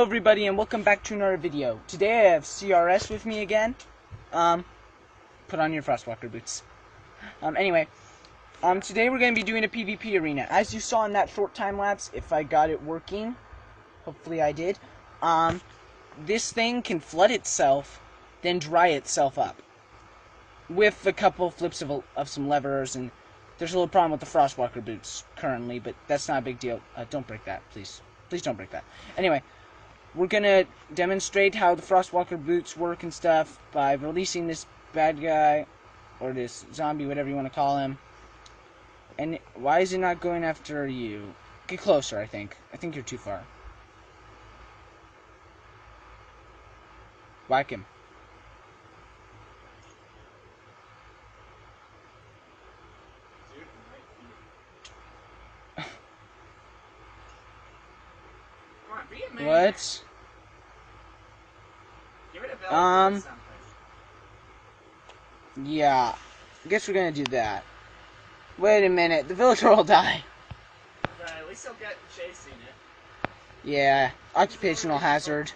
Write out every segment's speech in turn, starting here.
everybody, and welcome back to another video. Today I have CRS with me again. Put on your Frostwalker boots. Today we're going to be doing a PvP arena. As you saw in that short time lapse, if I got it working, hopefully I did, this thing can flood itself, then dry itself up. With a couple flips of some levers, and there's a little problem with the Frostwalker boots currently, but that's not a big deal. Don't break that, please. Please don't break that. Anyway, we're gonna demonstrate how the Frostwalker boots work and stuff by releasing this bad guy, or this zombie, whatever you want to call him. And why is it not going after you? Get closer, I think. I think you're too far. Whack him. What? Yeah. I guess we're gonna do that. Wait a minute, the villager will die. But at least he'll get chasing it. Yeah, occupational hazard.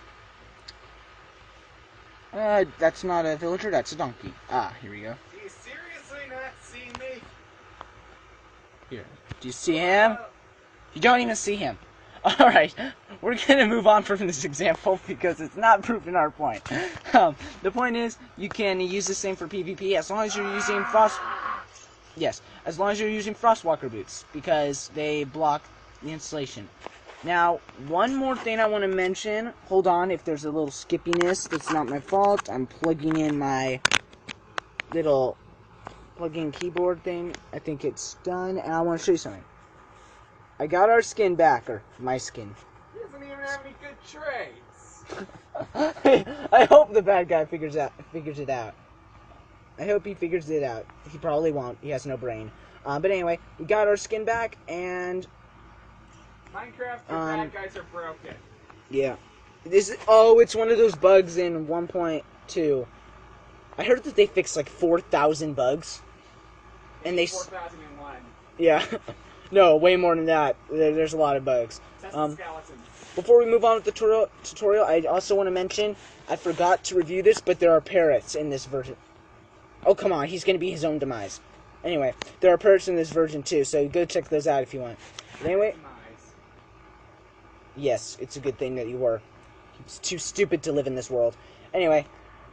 That's not a villager, that's a donkey. Ah, here we go. Do you seriously not see me? Here. Do you see him? You don't even see him. Alright, we're gonna move on from this example because it's not proving our point. The point is, you can use the same for PvP as long as you're using as long as you're using Frostwalker boots, because they block the installation. Now, one more thing I want to mention. Hold on, if there's a little skippiness, that's not my fault. I'm plugging in my little plug-in keyboard thing. I think it's done, and I want to show you something. I got our skin back, or my skin. He doesn't even have any good traits. I hope the bad guy figures it out. I hope he figures it out. He probably won't. He has no brain. But anyway, we got our skin back, and Minecraft, your bad guys are broken. Yeah. It's one of those bugs in 1.2. I heard that they fixed like 4,000 bugs. And they 4,001. Yeah. No, way more than that. There's a lot of bugs. Before we move on with the tutorial, I also want to mention, I forgot to review this, but there are parrots in this version. Oh, come on, he's going to be his own demise. Anyway, there are parrots in this version too, so go check those out if you want. But anyway, yes, it's a good thing that you were. It's too stupid to live in this world. Anyway,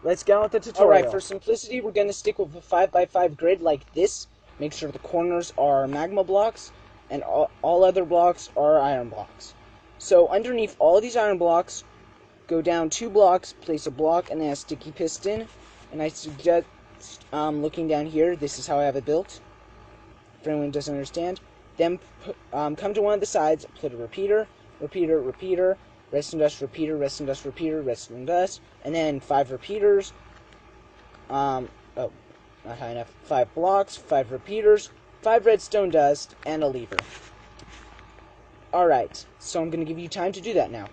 let's get on with the tutorial. Alright, for simplicity, we're going to stick with a 5x5 grid like this. Make sure the corners are magma blocks, and all other blocks are iron blocks. So underneath all of these iron blocks, go down 2 blocks, place a block, and then a sticky piston. And I suggest, looking down here, this is how I have it built, for anyone who doesn't understand. Then come to one of the sides, put a repeater, repeater, redstone dust, repeater, redstone dust, repeater, redstone dust, and then 5 repeaters. Not high enough. 5 blocks, 5 repeaters, 5 redstone dust, and a lever. Alright, so I'm going to give you time to do that now.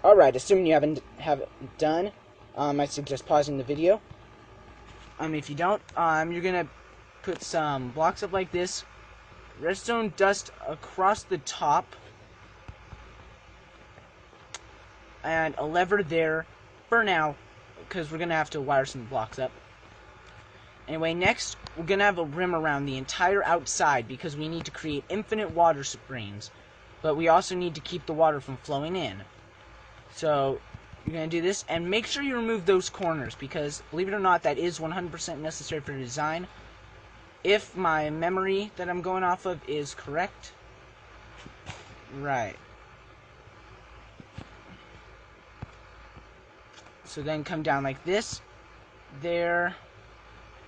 Alright, assuming you haven't done, I suggest pausing the video. If you don't, you're going to put some blocks up like this, redstone dust across the top, and a lever there for now, because we're going to have to wire some blocks up. Anyway, next, we're going to have a rim around the entire outside, because we need to create infinite water springs, but we also need to keep the water from flowing in. So, you're going to do this, and make sure you remove those corners, because, believe it or not, that is 100% necessary for the design. If my memory that I'm going off of is correct. Right. So then come down like this. There.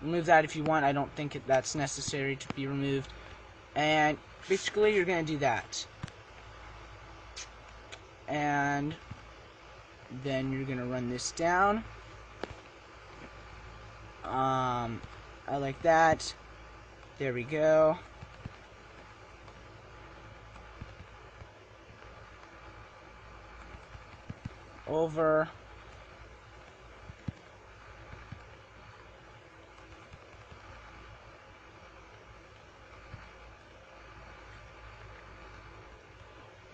Remove that if you want. I don't think that's necessary to be removed. And basically you're going to do that. And then you're going to run this down. I like that. There we go. Over.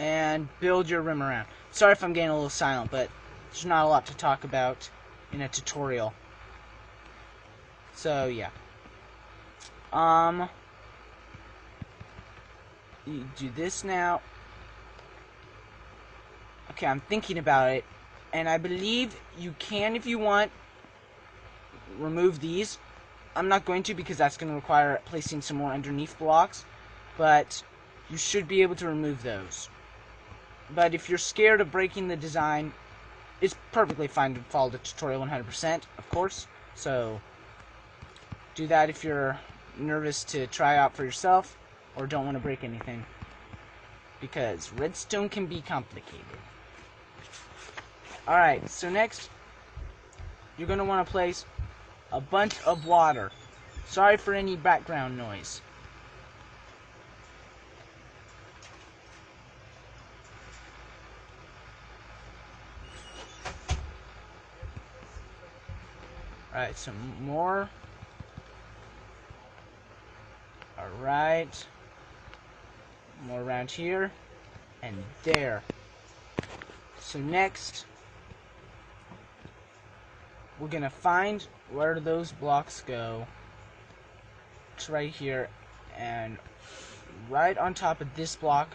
and build your rim around. Sorry if I'm getting a little silent, but there's not a lot to talk about in a tutorial. So yeah. You do this now. Okay, I'm thinking about it, and I believe you can, if you want, remove these. I'm not going to because that's going to require placing some more underneath blocks, but you should be able to remove those. But if you're scared of breaking the design, it's perfectly fine to follow the tutorial 100%, of course. So do that if you're nervous to try out for yourself or don't want to break anything, because redstone can be complicated. Alright, so next you're going to want to place a bunch of water. Sorry for any background noise. Alright, some more. Alright. More around here. And there. So next, we're going to find where those blocks go. It's right here. And right on top of this block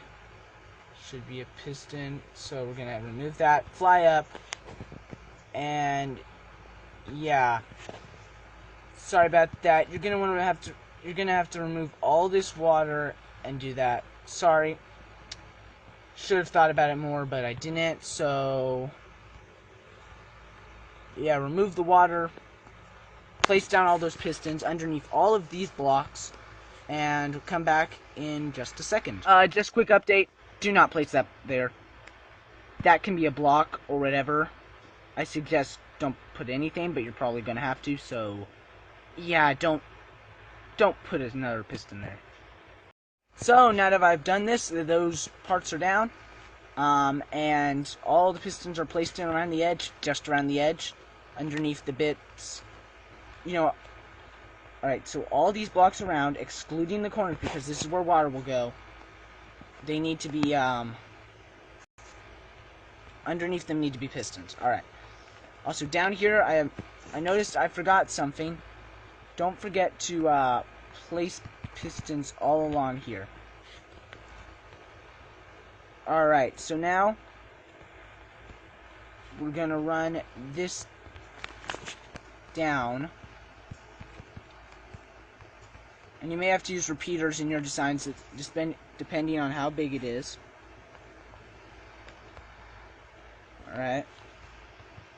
should be a piston. So we're going to remove that. Fly up. And yeah. Sorry about that. You're going to have to remove all this water and do that. Sorry. Should have thought about it more, but I didn't. So yeah, remove the water, place down all those pistons underneath all of these blocks, and come back in just a second. Just quick update, do not place that there. That can be a block or whatever. I suggest don't put anything, but you're probably going to have to, so yeah, don't put another piston there. So now that I've done this, those parts are down, and all the pistons are placed in around the edge, just around the edge, underneath the bits. You know, alright, so all these blocks around, excluding the corners, because this is where water will go, they need to be, underneath them need to be pistons. Alright. Also, down here, I noticed I forgot something. Don't forget to, place pistons all along here. Alright, so now we're gonna run this down. And you may have to use repeaters in your designs, depending on how big it is. Alright.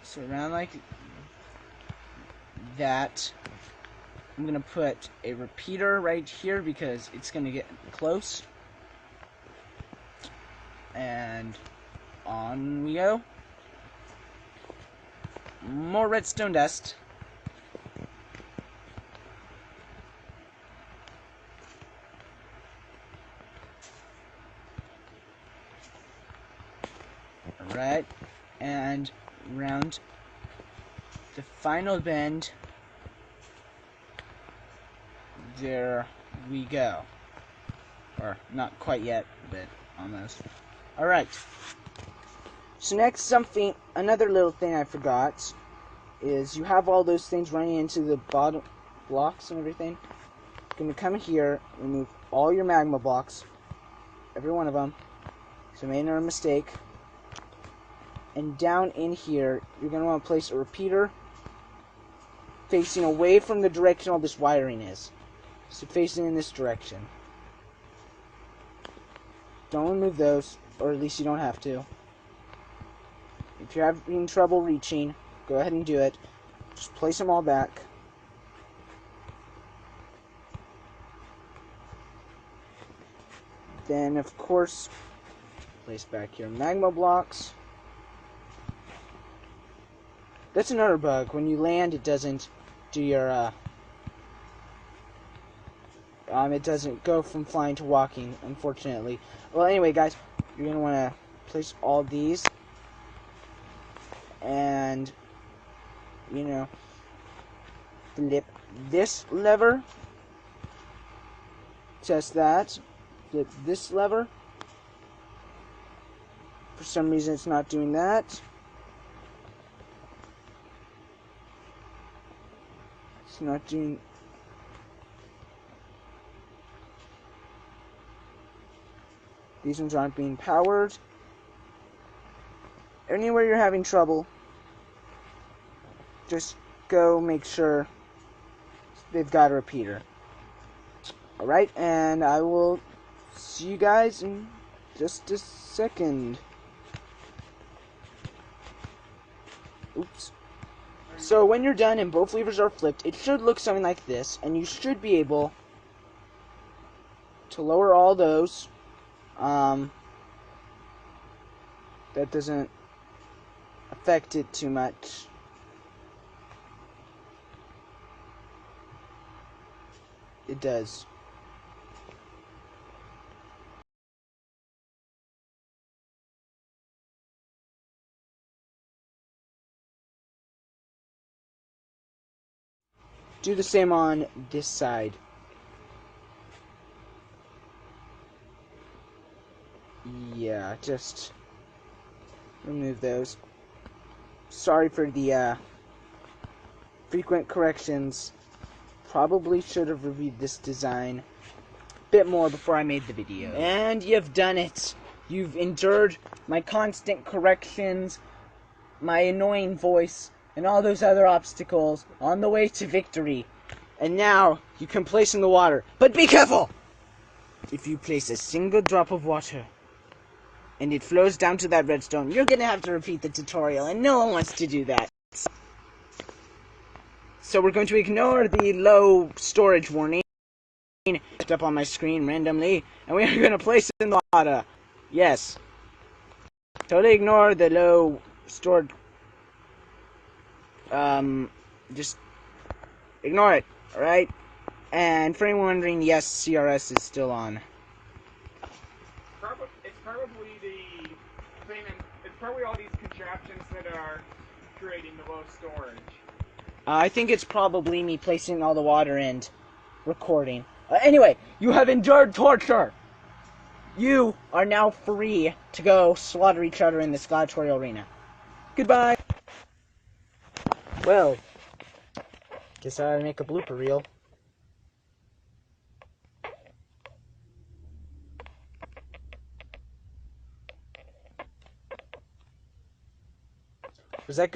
So around like that. I'm going to put a repeater right here because it's going to get close. And on we go. More redstone dust. Alright. And round the final bend. There we go. Or not quite yet, but almost. Alright. So next, another little thing I forgot is you have all those things running into the bottom blocks and everything. You're going to come here, remove all your magma blocks, every one of them, so made no mistake. And down in here, you're going to want to place a repeater facing away from the direction all this wiring is. So facing in this direction. Don't remove those, or at least you don't have to. If you're having trouble reaching, go ahead and do it. Just place them all back. Then, of course, place back your magma blocks. That's another bug. When you land, it doesn't do your, it doesn't go from flying to walking, unfortunately. Well, anyway, guys, you're going to want to place all these. And, you know, flip this lever. Test that. Flip this lever. For some reason, it's not doing that. It's not doing... These ones aren't being powered. Anywhere you're having trouble, just go make sure they've got a repeater. Alright, and I will see you guys in just a second. Oops. So when you're done and both levers are flipped, it should look something like this, and you should be able to lower all those. That doesn't affect it too much. It does. Do the same on this side. Yeah, just remove those. Sorry for the frequent corrections. Probably should have reviewed this design a bit more before I made the video. And you've done it. You've endured my constant corrections, my annoying voice, and all those other obstacles on the way to victory. And now you can place in the water. But be careful! If you place a single drop of water and it flows down to that redstone, you're gonna have to repeat the tutorial, and no one wants to do that. So we're going to ignore the low storage warning up on my screen randomly, and we are going to place it in the water. Yes. Totally ignore the low stored. Just ignore it, alright? And for anyone wondering, yes, CRS is still on. It's probably the thing, it's probably all these contraptions that are creating the low storage. I think it's probably me placing all the water and recording. Anyway, you have endured torture. You are now free to go slaughter each other in this gladiatorial arena. Goodbye. Well, guess I make a blooper reel. Was that good?